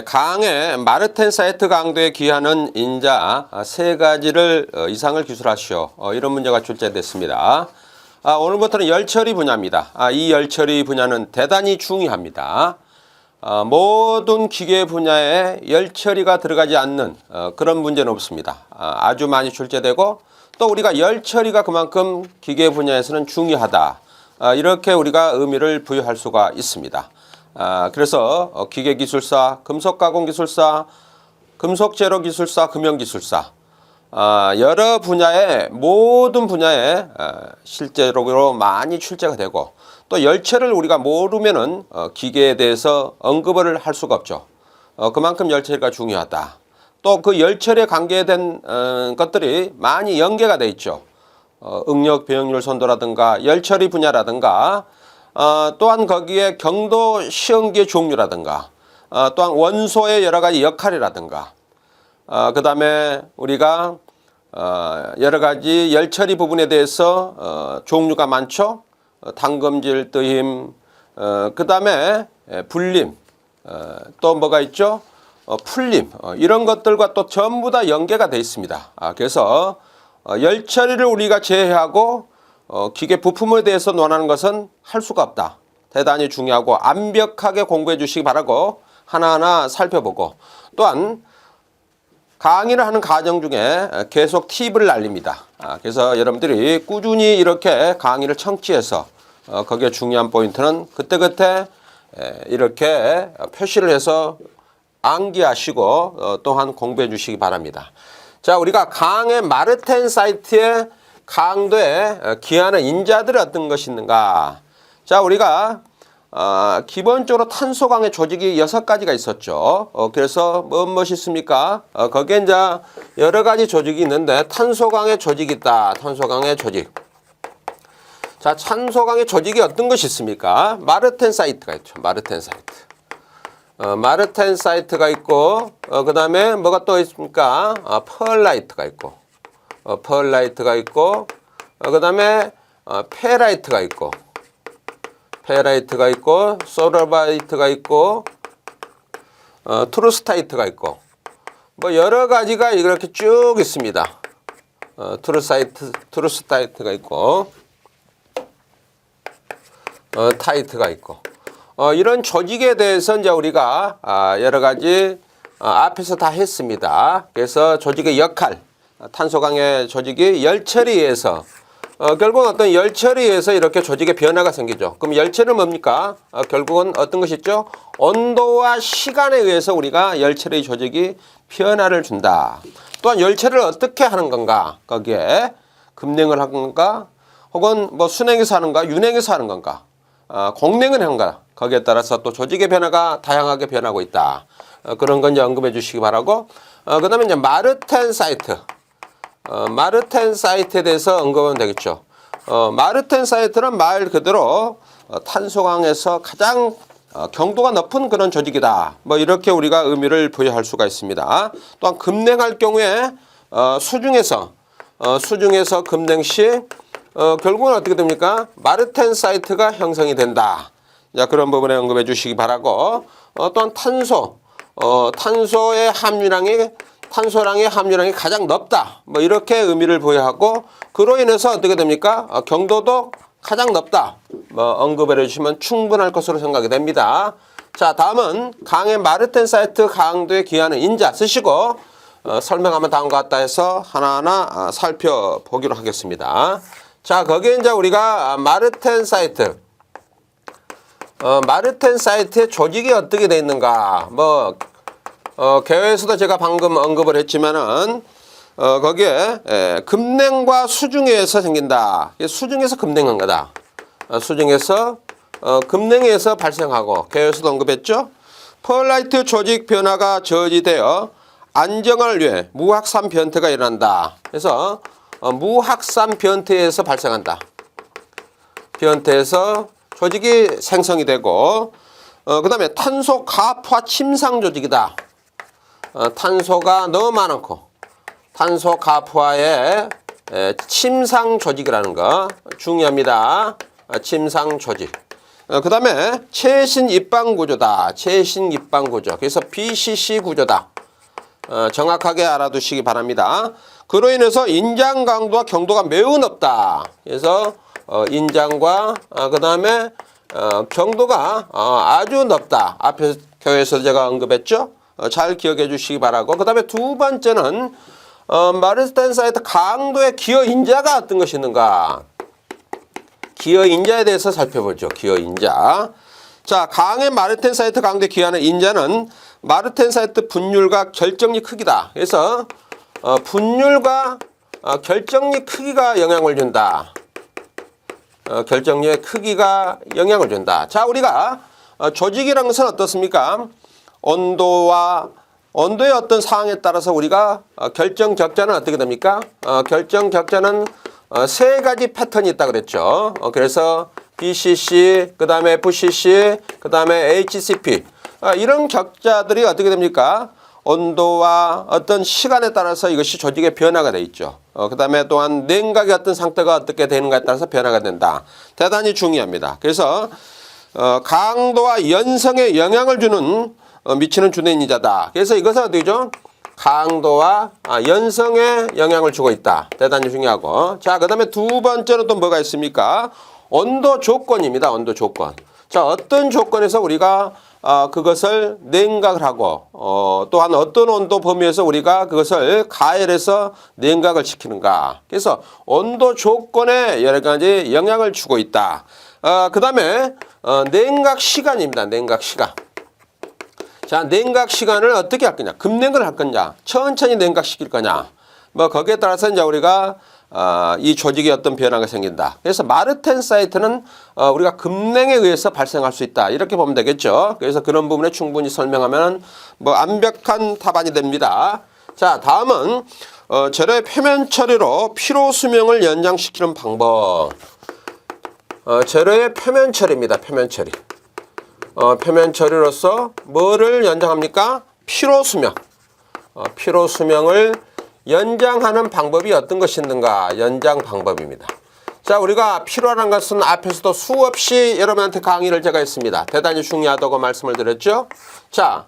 강의 마르텐사이트 강도에 기하는 인자 세 가지를 이상을 기술하시오. 이런 문제가 출제됐습니다. 오늘부터는 열처리 분야입니다. 이 열처리 분야는 대단히 중요합니다. 모든 기계 분야에 열처리가 들어가지 않는 그런 문제는 없습니다. 아주 많이 출제되고 또 우리가 열처리가 그만큼 기계 분야에서는 중요하다. 이렇게 우리가 의미를 부여할 수가 있습니다. 그래서 기계기술사, 금속가공기술사, 금속재료기술사, 금형기술사 여러 분야에 모든 분야에 실제로 많이 출제가 되고 또 열체를 우리가 모르면은 기계에 대해서 언급을 할 수가 없죠. 그만큼 열체가 중요하다. 또 그 열체에 관계된 것들이 많이 연계가 돼 있죠. 응력 배응률 선도라든가 열처리 분야라든가 또한 거기에 경도 시험기의 종류라든가 또한 원소의 여러 가지 역할이라든가 그 다음에 우리가 여러 가지 열처리 부분에 대해서 종류가 많죠. 당금질, 뜨힘, 그 다음에 불림, 또 뭐가 있죠? 풀림, 이런 것들과 또 전부 다 연계가 되어 있습니다. 그래서 열처리를 우리가 제외하고 기계 부품에 대해서 논하는 것은 할 수가 없다. 대단히 중요하고 완벽하게 공부해 주시기 바라고 하나하나 살펴보고 또한 강의를 하는 과정 중에 계속 팁을 알립니다. 그래서 여러분들이 꾸준히 이렇게 강의를 청취해서 거기에 중요한 포인트는 그때그때 이렇게 표시를 해서 암기하시고 또한 공부해 주시기 바랍니다. 자, 우리가 강의 마르텐사이트의 강도에 기하는 인자들이 어떤 것이 있는가? 자, 우리가 기본적으로 탄소강의 조직이 6가지가 있었죠. 그래서 무엇이 있습니까? 거기에 이제 여러 가지 조직이 있는데 탄소강의 조직이 있다. 탄소강의 조직. 자, 탄소강의 조직이 어떤 것이 있습니까? 마르텐사이트가 있죠. 마르텐사이트. 마르텐사이트가 있고 그 다음에 뭐가 또 있습니까? 펄라이트가 있고 펄라이트가 있고 그 다음에 페라이트가 있고 페라이트가 있고 소르바이트가 있고 투르스타이트가 있고 뭐 여러 가지가 이렇게 쭉 있습니다. 투르스타이트가 있고 타이트가 있고 이런 조직에 대해서 이제 우리가 여러 가지 앞에서 다 했습니다. 그래서 조직의 역할, 탄소강의 조직이 열처리에서 결국은 어떤 열처리에서 이렇게 조직의 변화가 생기죠. 그럼 열처리는 뭡니까? 결국은 어떤 것이 있죠? 온도와 시간에 의해서 우리가 열처리 조직이 변화를 준다. 또한 열처리를 어떻게 하는 건가? 거기에 급냉을 하는 건가? 혹은 뭐 순행에서 하는가? 윤행에서 하는 건가? 공냉을 하는가? 거기에 따라서 또 조직의 변화가 다양하게 변하고 있다. 그런 건 이제 언급해 주시기 바라고. 그 다음에 이제 마르텐사이트. 마르텐사이트에 대해서 언급하면 되겠죠. 마르텐사이트는 말 그대로 탄소강에서 가장 경도가 높은 그런 조직이다. 뭐 이렇게 우리가 의미를 부여할 수가 있습니다. 또한 급냉할 경우에 수중에서 급냉 시 결국은 어떻게 됩니까? 마르텐사이트가 형성이 된다. 자, 그런 부분에 언급해 주시기 바라고. 또한 탄소의 탄소량의 함유량이 가장 높다. 뭐 이렇게 의미를 부여하고 그로 인해서 어떻게 됩니까? 경도도 가장 높다. 뭐 언급을 해주시면 충분할 것으로 생각이 됩니다. 자, 다음은 강의 마르텐사이트 강도에 기하는 인자 쓰시고 설명하면 다음과 같다 해서 하나하나 살펴보기로 하겠습니다. 자, 거기에 이제 우리가 마르텐사이트의 조직이 어떻게 되어 있는가? 뭐 개요에서도 제가 방금 언급을 했지만은 거기에 급냉과 수중에서 생긴다. 수중에서 급냉한 거다. 수중에서 급냉에서 발생하고 개요에서도 언급했죠. 펄라이트 조직 변화가 저지되어 안정을 위해 무확산 변태가 일어난다. 그래서 무확산 변태에서 발생한다. 변태에서 조직이 생성이 되고 그 다음에 탄소 가포화 침상 조직이다. 탄소가 너무 많고 탄소 가포화의 침상 조직이라는 거 중요합니다. 침상 조직. 그 다음에 최신 입방 구조다. 최신 입방 구조. 그래서 BCC 구조다. 정확하게 알아두시기 바랍니다. 그로 인해서 인장 강도와 경도가 매우 높다. 그래서 인장과 그 다음에 경도가 아주 높다. 앞에 교에서 제가 언급했죠. 잘 기억해 주시기 바라고. 그 다음에 두 번째는 마르텐 사이트 강도의 기여 인자가 어떤 것이 있는가. 기여 인자에 대해서 살펴보죠. 기여 인자. 자, 강의 마르텐 사이트 강도에 기여하는 인자는 마르텐 사이트 분율과 결정력 크기다. 그래서 분율과 결정력 크기가 영향을 준다. 결정력의 크기가 영향을 준다. 자, 우리가 조직이라는 것은 어떻습니까? 온도의 어떤 상황에 따라서 우리가 결정 격자는 어떻게 됩니까? 결정 격자는 세 가지 패턴이 있다 그랬죠. 그래서 BCC, 그 다음에 FCC, 그 다음에 HCP. 이런 격자들이 어떻게 됩니까? 온도와 어떤 시간에 따라서 이것이 조직의 변화가 되어 있죠. 그 다음에 또한 냉각의 어떤 상태가 어떻게 되는가에 따라서 변화가 된다. 대단히 중요합니다. 그래서 강도와 연성에 영향을 주는 미치는 주된인자다. 그래서 이것은 어디죠? 강도와 연성에 영향을 주고 있다. 대단히 중요하고. 자, 그 다음에 두 번째로 또 뭐가 있습니까? 온도 조건입니다. 온도 조건. 자, 어떤 조건에서 우리가 그것을 냉각을 하고 또한 어떤 온도 범위에서 우리가 그것을 가열해서 냉각을 시키는가. 그래서 온도 조건에 여러 가지 영향을 주고 있다. 그 다음에 냉각 시간입니다. 냉각 시간. 자, 냉각 시간을 어떻게 할 거냐. 급냉각을 할 거냐. 천천히 냉각시킬 거냐. 뭐 거기에 따라서 이제 우리가 이 조직에 어떤 변화가 생긴다. 그래서 마르텐 사이트는 우리가 급냉에 의해서 발생할 수 있다. 이렇게 보면 되겠죠. 그래서 그런 부분에 충분히 설명하면 뭐 완벽한 답안이 됩니다. 자, 다음은 재료의 표면 처리로 피로 수명을 연장시키는 방법. 재료의 표면 처리입니다. 표면 처리. 표면 처리로서 뭐를 연장합니까? 피로 수명. 피로 수명을 연장하는 방법이 어떤 것이 있는가? 연장 방법입니다. 자, 우리가 피로라는 것은 앞에서도 수없이 여러분한테 강의를 제가 했습니다. 대단히 중요하다고 말씀을 드렸죠. 자,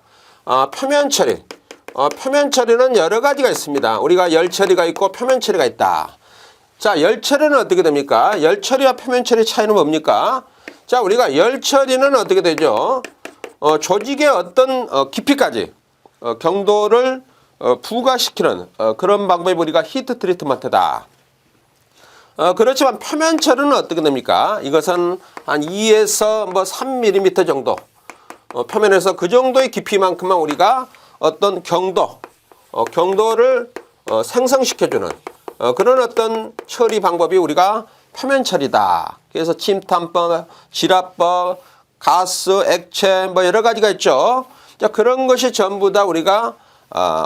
표면 처리. 표면 처리는 여러 가지가 있습니다. 우리가 열 처리가 있고 표면 처리가 있다. 자, 열 처리는 어떻게 됩니까? 열 처리와 표면 처리 차이는 뭡니까? 자, 우리가 열 처리는 어떻게 되죠? 조직의 어떤 깊이까지 경도를 부과시키는 그런 방법이 우리가 히트 트리트먼트다. 그렇지만 표면 처리는 어떻게 됩니까? 이것은 한 2에서 뭐 3mm 정도 표면에서 그 정도의 깊이만큼만 우리가 어떤 경도를 생성시켜주는 그런 어떤 처리 방법이 우리가 표면 처리다. 그래서 침탄법, 지압법, 가스, 액체 뭐 여러 가지가 있죠. 자, 그런 것이 전부 다 우리가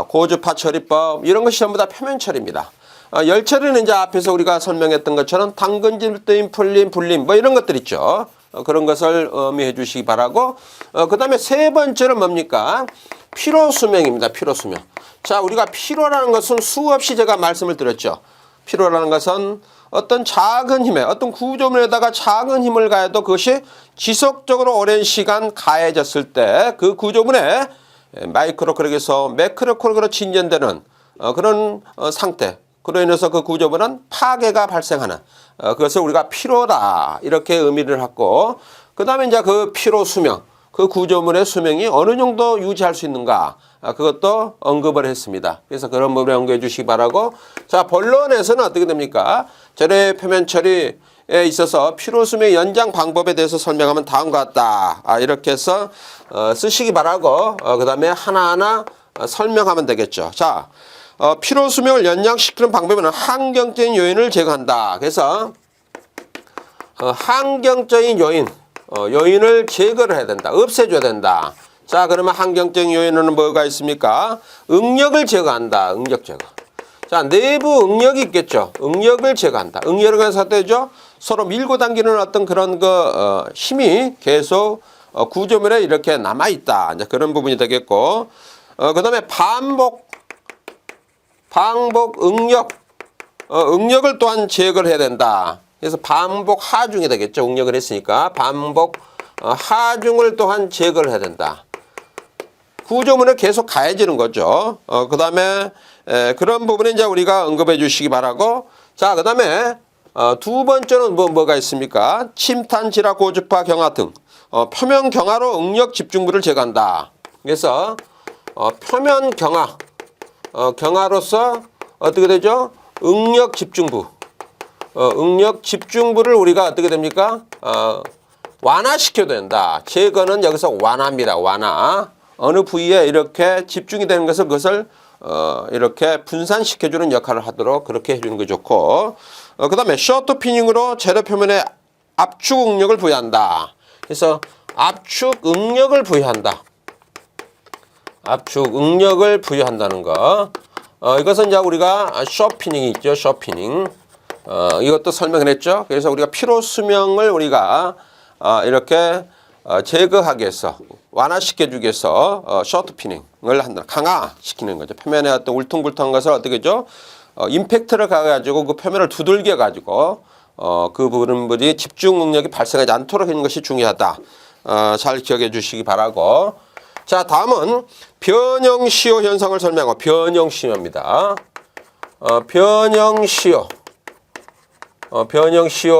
고주파 처리법 이런 것이 전부 다 표면 처리입니다. 열 처리는 이제 앞에서 우리가 설명했던 것처럼 당근질 뜨임, 풀림, 불림 뭐 이런 것들 있죠. 그런 것을 의미해 주시기 바라고. 그 다음에 세 번째는 뭡니까? 피로 수명입니다. 피로 수명. 자, 우리가 피로라는 것은 수없이 제가 말씀을 드렸죠. 피로라는 것은 어떤 작은 힘에 어떤 구조물에다가 작은 힘을 가해도 그것이 지속적으로 오랜 시간 가해졌을 때 그 구조물에 마이크로 크랙에서 매크로 크랙으로 진전되는 그런 상태. 그로 인해서 그 구조물은 파괴가 발생하는 그것을 우리가 피로다 이렇게 의미를 하고, 그 다음에 이제 그 피로 수명, 그 구조물의 수명이 어느 정도 유지할 수 있는가, 그것도 언급을 했습니다. 그래서 그런 부분을 연구해 주시기 바라고. 자, 본론에서는 어떻게 됩니까? 재료의 표면 처리에 있어서 피로 수명 연장 방법에 대해서 설명하면 다음과 같다. 이렇게 해서 쓰시기 바라고. 그 다음에 하나하나 설명하면 되겠죠. 자, 피로 수명을 연장시키는 방법은 환경적인 요인을 제거한다. 그래서 환경적인 요인을 제거를 해야 된다. 없애줘야 된다. 자, 그러면 환경적인 요인은 뭐가 있습니까? 응력을 제거한다. 응력 제거. 자, 내부 응력이 있겠죠. 응력을 제거한다. 응력을 해서 되죠. 서로 밀고 당기는 어떤 그런 힘이 계속 구조물에 이렇게 남아 있다. 이제 그런 부분이 되겠고, 그 다음에 반복 응력, 응력을 또한 제거를 해야 된다. 그래서 반복 하중이 되겠죠. 응력을 했으니까 반복 하중을 또한 제거를 해야 된다. 구조문에 계속 가해지는 거죠. 그 다음에 그런 부분에 이제 우리가 언급해 주시기 바라고. 자, 그 다음에 두 번째는 뭐가 있습니까? 침탄, 지라, 고주파, 경화 등 표면 경화로 응력 집중부를 제거한다. 그래서 표면 경화, 경화로서 어떻게 되죠? 응력 집중부, 응력 집중부를 우리가 어떻게 됩니까? 완화시켜야 된다. 제거는 여기서 완화입니다. 완화. 어느 부위에 이렇게 집중이 되는 것을 그것을 이렇게 분산시켜주는 역할을 하도록 그렇게 해주는 게 좋고, 그 다음에 쇼트 피닝으로 재료 표면에 압축 응력을 부여한다. 그래서 압축 응력을 부여한다. 압축 응력을 부여한다는 거. 이것은 이제 우리가 쇼피닝이 있죠. 쇼피닝. 이것도 설명을 했죠. 그래서 우리가 피로 수명을 우리가 이렇게 제거하기 위해서 완화시켜주기 위해서 쇼트 피닝을 한다. 강화시키는 거죠. 표면에 어떤 울퉁불퉁한 것을 어떻게 하죠? 임팩트를 가가지고 그 표면을 두들겨 가지고 그 부분들이 집중 능력이 발생하지 않도록 하는 것이 중요하다. 잘 기억해 주시기 바라고. 자, 다음은 변형시효 현상을 설명하고 변형시효입니다. 변형시효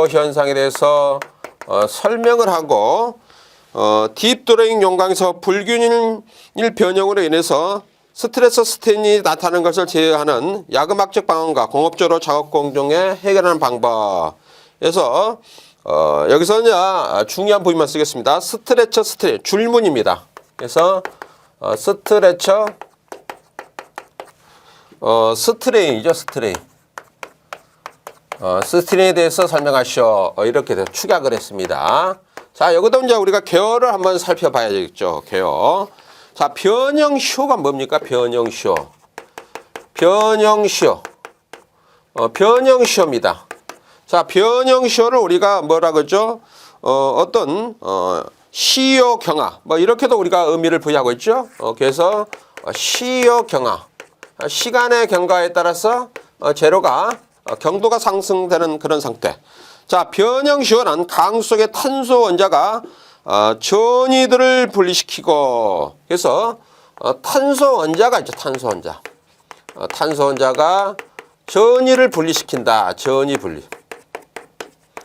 현상에 대해서 설명을 하고, 딥드로잉 용광에서 불균일 변형으로 인해서 스트레스 스테인이 나타나는 것을 제어하는 야금학적 방안과 공업적으로 작업 공정에 해결하는 방법. 그래서 여기서 이제 중요한 부위만 쓰겠습니다. 스트레처 스트레인 줄무늬입니다. 그래서 스트레처 스트레인이죠. 스트레인. 스트레인에 대해서 설명하시오. 이렇게 축약을 했습니다. 자, 여기도 이제 우리가 개요를 한번 살펴봐야 되겠죠. 개요. 자, 변형시효가 뭡니까? 변형시효. 변형시효입니다. 자, 변형시효를 우리가 뭐라 그러죠? 어떤 시효 경화, 뭐 이렇게도 우리가 의미를 부여하고 있죠. 그래서 시효 경화, 시간의 경과에 따라서 재료가 경도가 상승되는 그런 상태. 자, 변형시효는 강수 속의 탄소 원자가 전이들을 분리시키고, 그래서 탄소 원자가 있죠. 탄소 원자. 탄소 원자가 전이를 분리시킨다. 전이 분리.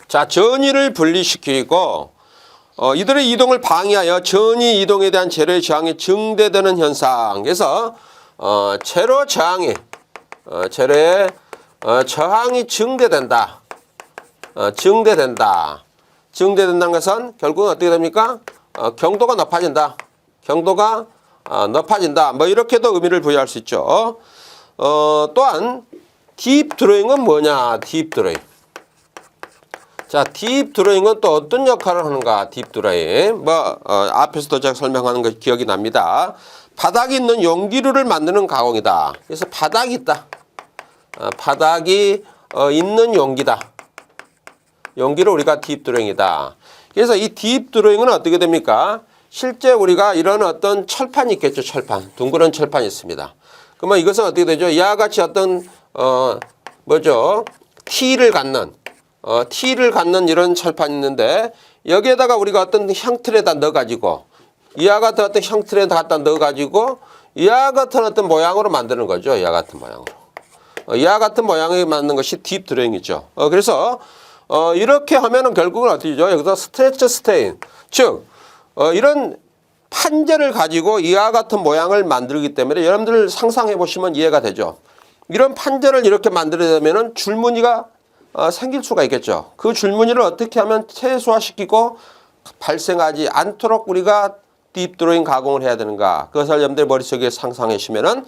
자, 전이를 분리시키고 이들의 이동을 방해하여 전이 이동에 대한 재료의 저항이 증대되는 현상. 그래서 재료 저항이 재료의 저항이 증대된다. 증대된다는 것은 결국은 어떻게 됩니까? 경도가 높아진다. 경도가 높아진다. 뭐 이렇게도 의미를 부여할 수 있죠. 또한 딥 드로잉은 뭐냐? 딥 드로잉. 자, 딥 드로잉은 또 어떤 역할을 하는가? 딥 드로잉. 앞에서도 제가 설명하는 거 기억이 납니다. 바닥이 있는 용기류를 만드는 가공이다. 그래서 바닥이 있다. 바닥이 있는 용기다. 용기를 우리가 딥 드로잉이다. 그래서 이 딥 드로잉은 어떻게 됩니까? 실제 우리가 이런 어떤 철판이 있겠죠. 철판. 둥그런 철판이 있습니다. 그러면 이것은 어떻게 되죠? 이와 같이 어떤 T를 갖는 이런 철판이 있는데, 여기에다가 우리가 어떤 형틀에다 넣어가지고 이와 같은 어떤 형틀에 갖다 넣어가지고 이와 같은 어떤 모양으로 만드는 거죠. 이와 같은 모양으로. 이와 같은 모양을 만드는 것이 딥 드로잉이죠. 그래서 이렇게 하면은 결국은 어떻게 되죠? 여기서 스트레치 스테인, 즉 이런 판재를 가지고 이와 같은 모양을 만들기 때문에 여러분들 상상해 보시면 이해가 되죠. 이런 판재를 이렇게 만들려면은 줄무늬가 생길 수가 있겠죠. 그 줄무늬를 어떻게 하면 최소화시키고 발생하지 않도록 우리가 딥 드로잉 가공을 해야 되는가? 그것을 여러분들 머릿속에 상상해 주시면은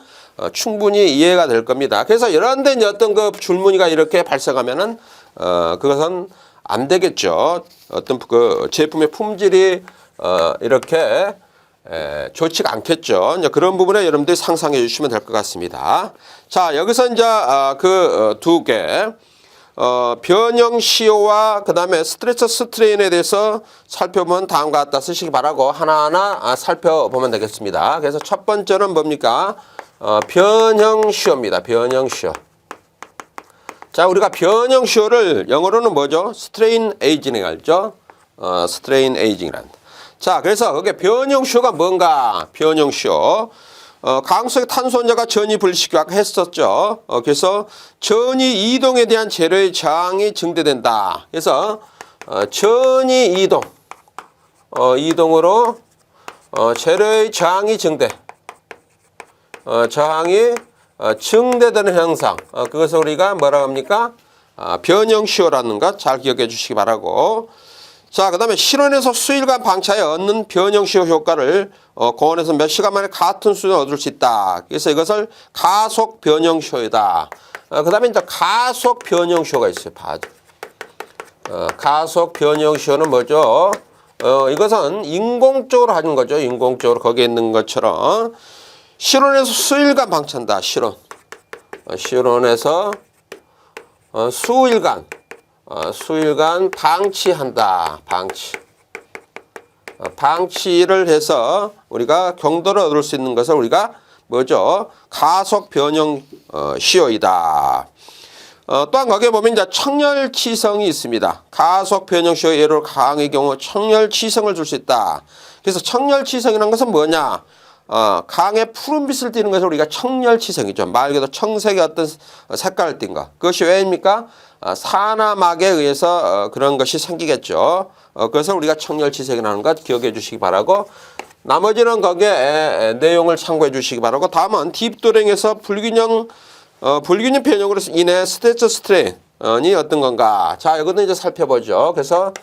충분히 이해가 될 겁니다. 그래서 이런데 이제 어떤 그 줄무늬가 이렇게 발생하면은 그것은 안 되겠죠. 어떤 그 제품의 품질이 이렇게 좋지가 않겠죠. 이제 그런 부분에 여러분들이 상상해 주시면 될 것 같습니다. 자, 여기서 이제 그 두 개. 변형시효와 그 다음에 스트레처 스트레인에 대해서 살펴보면 다음과 같다 쓰시기 바라고 하나하나 살펴보면 되겠습니다. 그래서 첫 번째는 뭡니까? 변형시효입니다. 변형시효. 자, 우리가 변형시효를 영어로는 뭐죠? 스트레인 에이징이라고 하죠. 스트레인 에이징이란. 자, 그래서 그게 변형시효가 뭔가? 변형시효. 가항성의 탄소 원자가 전이 불식기 아까 했었죠. 그래서 전이 이동에 대한 재료의 저항이 증대된다. 그래서 전이 이동, 이동으로 재료의 저항이 증대, 저항이 증대되는 현상. 그것을 우리가 뭐라고 합니까? 변형시효라는 것 잘 기억해 주시기 바라고. 자, 그 다음에 실온에서 수일간 방치하여 얻는 변형시효 효과를 고온에서 몇 시간 만에 같은 수준을 얻을 수 있다. 그래서 이것을 가속 변형시효이다. 그 다음에 이제 가속 변형시효가 있어요. 가속 변형시효는 뭐죠? 이것은 인공적으로 하는 거죠. 인공적으로 거기에 있는 것처럼. 실온에서 수일간 방치한다. 실온에서 수일간 방치한다. 방치를 해서 우리가 경도를 얻을 수 있는 것을 우리가 뭐죠? 가속 변형 시효이다. 또한 거기에 보면 이제 청열치성이 있습니다. 가속 변형 시효 예로 강의 경우 청열치성을 줄 수 있다. 그래서 청열치성이라는 것은 뭐냐? 강에 푸른빛을 띠는 것을 우리가 청열치성이죠. 말 그대로 청색의 어떤 색깔을 띈 것. 그것이 왜입니까? 산화막에 의해서 그런 것이 생기겠죠. 그래서 우리가 청열치성이라는 것 기억해 주시기 바라고, 나머지는 거기에 내용을 참고해 주시기 바라고. 다음은 딥도랭에서 불균형 변형으로 인해 스트레스 스트레인이 어떤 건가. 자, 이것도 이제 살펴보죠. 그래서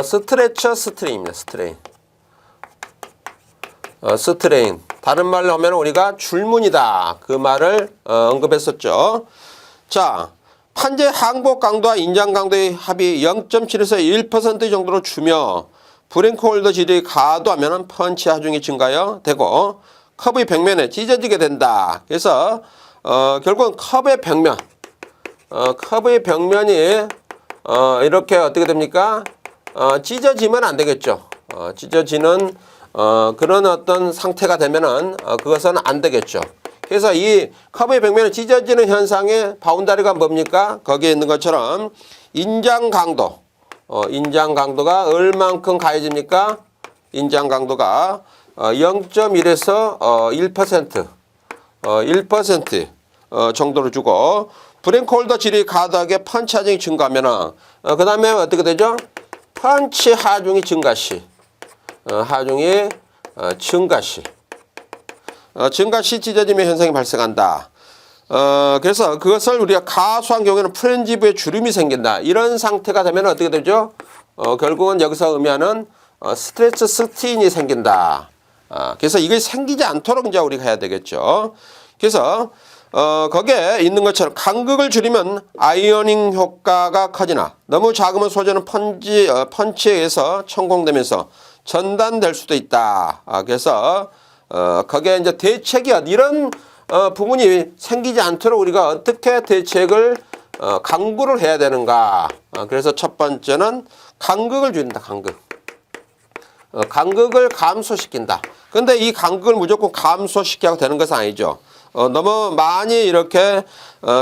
스트레처 스트레인입니다. 스트레인. 다른 말로 하면 우리가 줄무늬다. 그 말을 언급했었죠. 자, 판재 항복 강도와 인장 강도의 합이 0.7에서 1% 정도로 주며 브랭크 홀더 질이 과도하면 펀치 하중이 증가하여 되고 컵의 벽면에 찢어지게 된다. 그래서 결국은 컵의 벽면이 이렇게 어떻게 됩니까? 찢어지면 안 되겠죠. 찢어지는 그런 어떤 상태가 되면은 그것은 안 되겠죠. 그래서 이 컵의 벽면이 찢어지는 현상의 바운다리가 뭡니까? 거기에 있는 것처럼 인장 강도가 얼만큼 가해집니까? 인장 강도가 0.1에서 1% 정도로 주고 브랭크 홀더 질이 과도하게 펀치 하중이 증가하면은 그 다음에 어떻게 되죠? 펀치 하중이 증가시. 증가시 찢어짐의 현상이 발생한다. 그래서 그것을 우리가 가수한 경우에는 프렌지부에 주름이 생긴다. 이런 상태가 되면 어떻게 되죠? 결국은 여기서 의미하는 스트레스 스트레인이 생긴다. 그래서 이게 생기지 않도록 이제 우리가 해야 되겠죠. 그래서 거기에 있는 것처럼 간극을 줄이면 아이오닝 효과가 커지나 너무 작으면 소재는 펀치에 의해서 천공되면서 전단될 수도 있다. 그래서 거기에 이제 대책이 이런 부분이 생기지 않도록 우리가 어떻게 대책을 강구를 해야 되는가. 그래서 첫 번째는 간극을 줄인다. 간극을 감소시킨다. 근데 이 간극을 무조건 감소시켜야 되는 것은 아니죠. 너무 많이 이렇게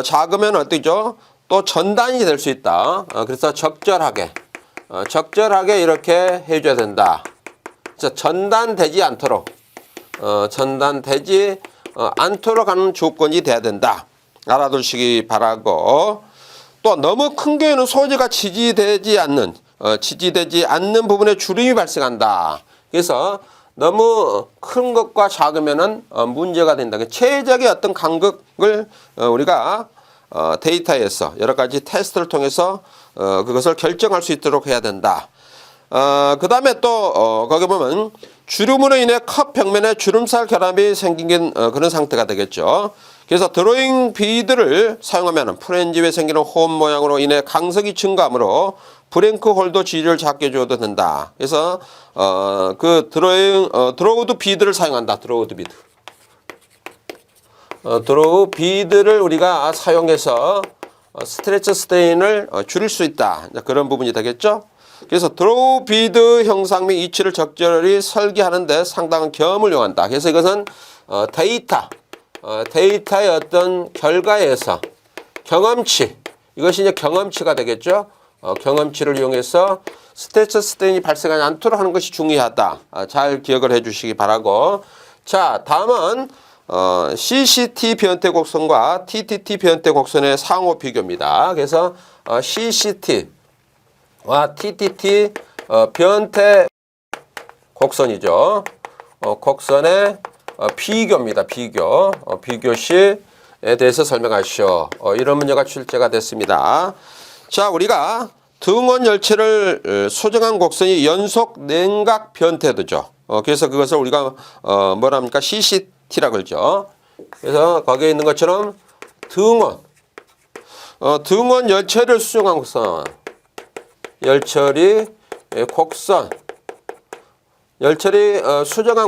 작으면 어떻게죠? 또 전단이 될 수 있다. 그래서 적절하게 이렇게 해줘야 된다. 전단되지 않도록 하는 조건이 돼야 된다. 알아두시기 바라고. 또 너무 큰 경우에는 소재가 지지되지 않는 부분에 주름이 발생한다. 그래서 너무 큰 것과 작으면은 문제가 된다. 최적의 어떤 간극을 우리가 데이터에서 여러 가지 테스트를 통해서 그것을 결정할 수 있도록 해야 된다. 그 다음에 또 거기 보면 주름으로 인해 컵 벽면에 주름살 결함이 생긴 그런 상태가 되겠죠. 그래서 드로잉 비드를 사용하면 프렌지에 생기는 홈 모양으로 인해 강석이 증가하므로 브랭크 홀더 지지를 작게 줘도 된다. 그래서 그 드로우드 비드를 사용한다. 드로우 비드를 우리가 사용해서 스트레스 스트레인을 줄일 수 있다. 그런 부분이 되겠죠. 그래서 드로우 비드 형상 및 위치를 적절히 설계하는 데 상당한 경험을 요한다. 그래서 이것은 데이터의 어떤 결과에 의해서 경험치, 이것이 이제 경험치가 되겠죠. 경험치를 이용해서 스트레스 스트레인이 발생하지 않도록 하는 것이 중요하다. 잘 기억을 해 주시기 바라고. 자, 다음은 CCT 변태 곡선과 TTT 변태 곡선의 상호 비교입니다. 그래서 CCT와 TTT 변태 곡선이죠. 곡선의 비교입니다. 비교시에 대해서 설명하시오. 이런 문제가 출제가 됐습니다. 자, 우리가 등원 열체를 수정한 곡선이 연속 냉각 변태도죠. 그래서 그것을 우리가 뭐라 합니까? CCT라고 그러죠. 그래서 거기에 있는 것처럼 등원 열체를 수정한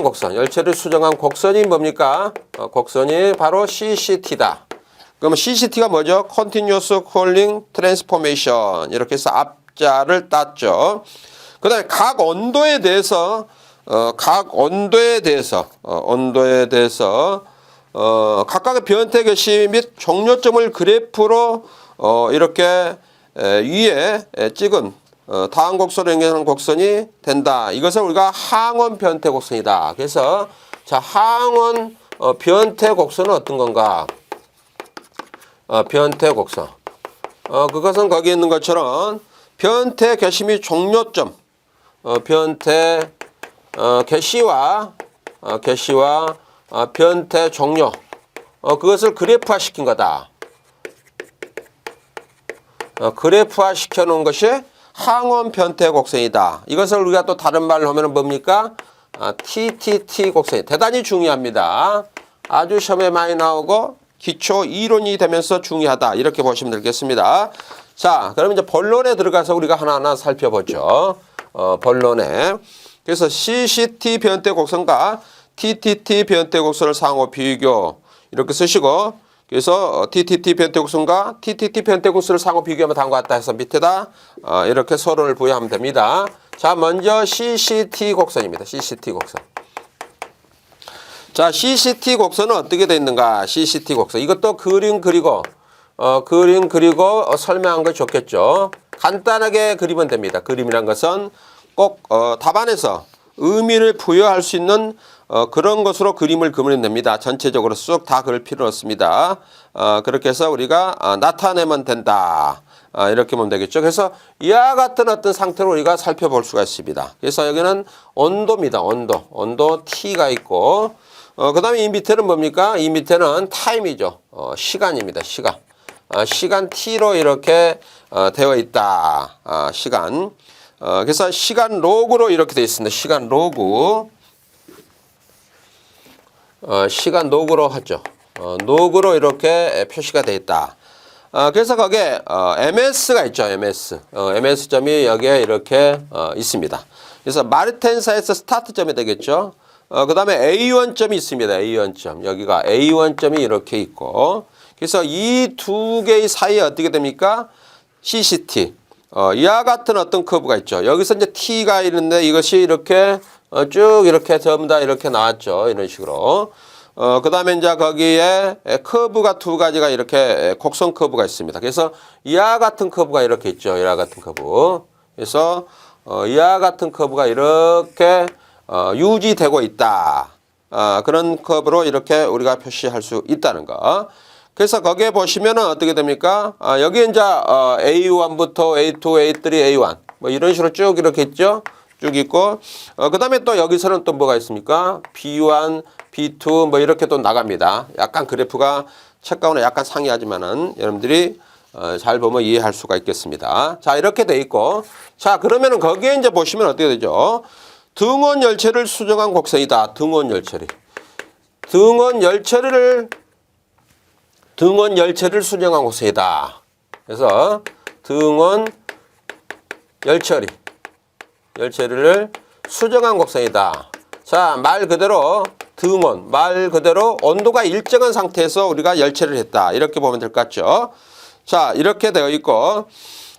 곡선, 열체를 수정한 곡선이 뭡니까? 곡선이 바로 CCT다. 그러면 CCT가 뭐죠? Continuous Cooling Transformation. 이렇게 해서 앞자를 땄죠. 그 다음에 각 온도에 대해서 각각의 변태 개시 및 종료점을 그래프로 이렇게 위에 찍은 다음 곡선으로 연결하는 곡선이 된다. 이것을 우리가 항원 변태 곡선이다. 그래서 자, 항원 변태 곡선은 어떤 건가? 변태 곡선. 그것은 거기 있는 것처럼 변태 개시 및 종료점, 변태 개시와 변태 종료, 그것을 그래프화 시킨 거다. 그래프화 시켜 놓은 것이 항원 변태 곡선이다. 이것을 우리가 또 다른 말로 하면 뭡니까? TTT 곡선이 대단히 중요합니다. 아주 시험에 많이 나오고 기초 이론이 되면서 중요하다. 이렇게 보시면 되겠습니다. 자, 그럼 이제 본론에 들어가서 우리가 하나하나 살펴보죠. 본론에. 그래서 CCT 변태 곡선과 TTT 변태 곡선을 상호 비교 이렇게 쓰시고, 그래서 TTT 변태 곡선과 TTT 변태 곡선을 상호 비교하면 다음과 같다 해서 밑에다 이렇게 서론을 부여하면 됩니다. 자, 먼저 CCT 곡선입니다. CCT 곡선. 자, CCT 곡선은 어떻게 되어 있는가? CCT 곡선. 이것도 그림 그리고 설명한 거 좋겠죠. 간단하게 그리면 됩니다. 그림이란 것은 꼭 답안에서 의미를 부여할 수 있는 그런 것으로 그림을 그리면 됩니다. 전체적으로 쑥 다 그릴 필요 없습니다. 그렇게 해서 우리가 나타내면 된다. 이렇게 보면 되겠죠. 그래서 이와 같은 어떤 상태로 우리가 살펴볼 수가 있습니다. 그래서 여기는 온도입니다. 온도 T가 있고, 그 다음에 이 밑에는 뭡니까? 이 밑에는 타임이죠. 시간입니다. 시간 T로 이렇게 되어 있다. 시간. 그래서 시간 로그로 이렇게 되어 있습니다. 시간 로그로 하죠. 로그로 이렇게 표시가 되어 있다. 그래서 거기에 MS가 있죠. MS점이 여기에 이렇게 있습니다. 그래서 마르텐사에서 스타트점이 되겠죠. 그 다음에 A1점이 있습니다. A1점. 여기가 A1점이 이렇게 있고, 그래서 이 두 개의 사이에 어떻게 됩니까? CCT. 이와 같은 어떤 커브가 있죠. 여기서 이제 T가 있는데 이것이 이렇게 쭉 이렇게 전부 다 이렇게 나왔죠. 이런 식으로. 그 다음에 이제 거기에 커브가 두 가지가 이렇게 곡선 커브가 있습니다. 그래서 이와 같은 커브가 이렇게 있죠. 이와 같은 커브. 그래서 이와 같은 커브가 이렇게 유지되고 있다. 그런 커브로 이렇게 우리가 표시할 수 있다는 거. 그래서 거기에 보시면은 어떻게 됩니까? 여기 이제 A1부터 A2, A3, A1 뭐 이런 식으로 쭉 이렇게 있죠. 쭉 있고, 그 다음에 또 여기서는 또 뭐가 있습니까? B1, B2 뭐 이렇게 또 나갑니다. 약간 그래프가 책가오는 약간 상이하지만은 여러분들이 잘 보면 이해할 수가 있겠습니다. 자, 이렇게 돼 있고, 자, 그러면은 거기에 이제 보시면 어떻게 되죠? 등원 열체를 수정한 곡선이다. 등원 열체를 수정한 곡선이다. 그래서 등원 열체를 수정한 곡선이다. 자, 말 그대로 온도가 일정한 상태에서 우리가 열체를 했다. 이렇게 보면 될 것 같죠. 자, 이렇게 되어 있고,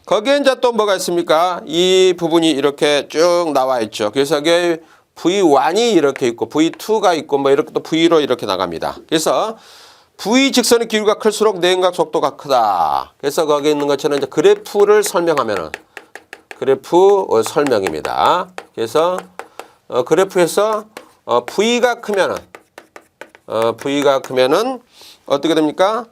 거기에 이제 또 뭐가 있습니까? 이 부분이 이렇게 쭉 나와 있죠. 그래서 여기 V1이 이렇게 있고, V2가 있고, 뭐 이렇게 또 V로 이렇게 나갑니다. 그래서 V 직선의 기울기가 클수록 냉각 속도가 크다. 그래서 거기 있는 것처럼 이제 그래프를 설명하면은 그래프 설명입니다. 그래서 그래프에서 V가 크면은 어떻게 됩니까?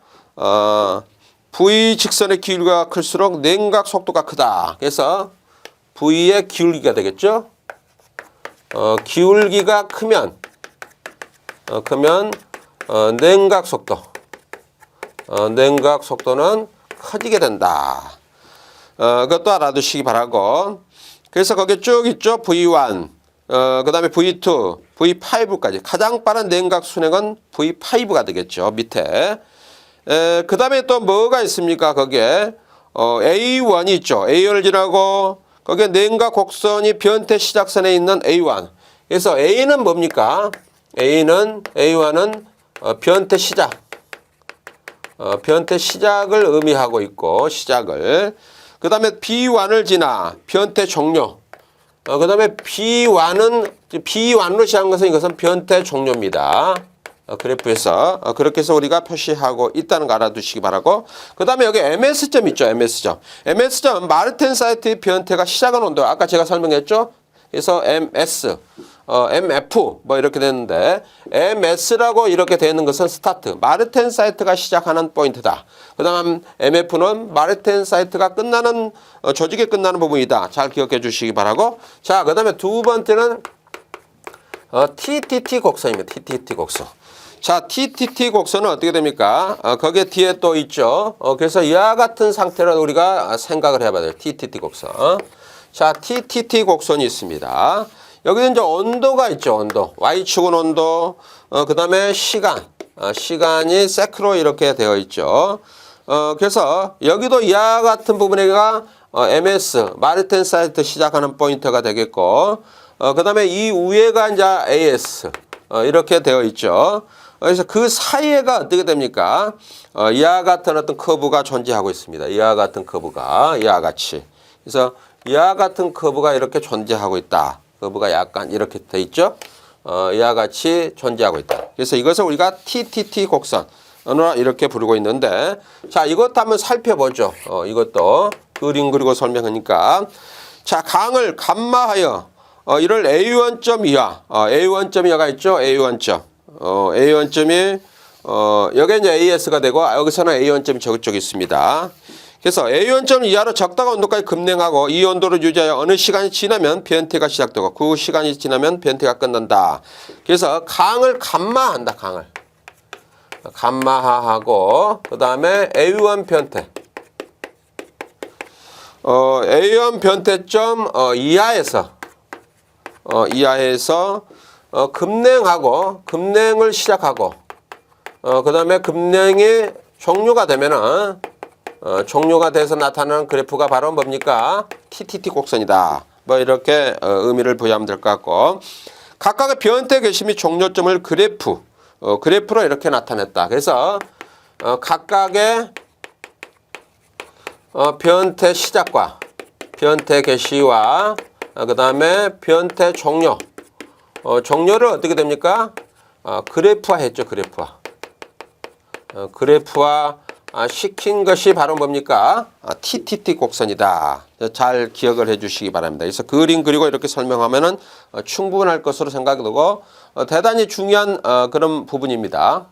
V 직선의 기울기가 클수록 냉각 속도가 크다. 그래서 V의 기울기가 되겠죠? 기울기가 크면 냉각 속도는 커지게 된다. 그것도 알아두시기 바라고. 그래서 거기 쭉 있죠. V1, 그 다음에 V2, V5까지. 가장 빠른 냉각 순행은 V5가 되겠죠. 밑에. 그 다음에 또 뭐가 있습니까? 거기에 A1이 있죠. A를 지나고 거기에 냉각 곡선이 변태 시작선에 있는 A1. 그래서 A는 뭡니까? A1은 변태 시작. 변태 시작을 의미하고 있고, 시작을. 그 다음에 B1을 지나 변태 종료. 그 다음에 B1으로 시작한 것은 이것은 변태 종료입니다. 그래프에서 그렇게 해서 우리가 표시하고 있다는 거 알아두시기 바라고. 그 다음에 여기 MS점 있죠. MS점 마르텐 사이트의 변태가 시작한 온도. 아까 제가 설명했죠. 그래서 MS, MF 뭐 이렇게 되는데 MS라고 이렇게 되는 것은 스타트, 마르텐 사이트가 시작하는 포인트다. 그 다음 MF는 마르텐 사이트가 끝나는 조직이 끝나는 부분이다. 잘 기억해 주시기 바라고. 자, 그 다음에 두 번째는 TTT 곡선입니다. TTT 곡선. 자, TTT 곡선은 어떻게 됩니까? 거기에 뒤에 또 있죠. 그래서 이와 같은 상태로 우리가 생각을 해봐야 돼요. TTT 곡선. 자, TTT 곡선이 있습니다. 여기는 이제 온도가 있죠. 온도. Y축은 온도. 그 다음에 시간이 세크로 이렇게 되어 있죠. 그래서 여기도 이와 같은 부분에가 MS, 마르텐 사이트 시작하는 포인트가 되겠고, 그 다음에 이 위에가 이제 AS, 이렇게 되어 있죠. 그래서 그 사이에가 어떻게 됩니까? 이와 같은 어떤 커브가 존재하고 있습니다. 이와 같은 커브가, 이와 같이. 그래서 이와 같은 커브가 이렇게 존재하고 있다. 커브가 약간 이렇게 돼 있죠. 이와 같이 존재하고 있다. 그래서 이것을 우리가 TTT 곡선으로 이렇게 부르고 있는데, 자, 이것도 한번 살펴보죠. 이것도 그림 그리고 설명하니까. 자, 강을 감마하여 이를 A1점 이하, A1점 이하가 있죠. A1점. A1점이 여기 이제 AS가 되고 여기서는 A1점이 저쪽에 있습니다. 그래서 A1점 이하로 적당한 온도까지 급냉하고 이 온도를 유지하여 어느 시간이 지나면 변태가 시작되고 그 시간이 지나면 변태가 끝난다. 그래서 강을 감마한다. 강을 감마하고 그 다음에 A1 변태, A1 변태점 이하에서 급냉을 시작하고 그 다음에 급냉이 종료가 되면은 종료가 돼서 나타나는 그래프가 바로 뭡니까? TTT 곡선이다. 뭐 이렇게 의미를 부여하면 될 것 같고, 각각의 변태 개심이 종료점을 그래프로 이렇게 나타냈다. 그래서 각각의 변태 시작과 변태 개시와 그 다음에 변태 종료, 종료를 어떻게 됩니까? 그래프화 했죠. 그래프화 시킨 것이 바로 뭡니까? TTT 곡선이다. 잘 기억을 해 주시기 바랍니다. 그래서 그림 그리고 이렇게 설명하면은 충분할 것으로 생각이 되고 대단히 중요한 그런 부분입니다.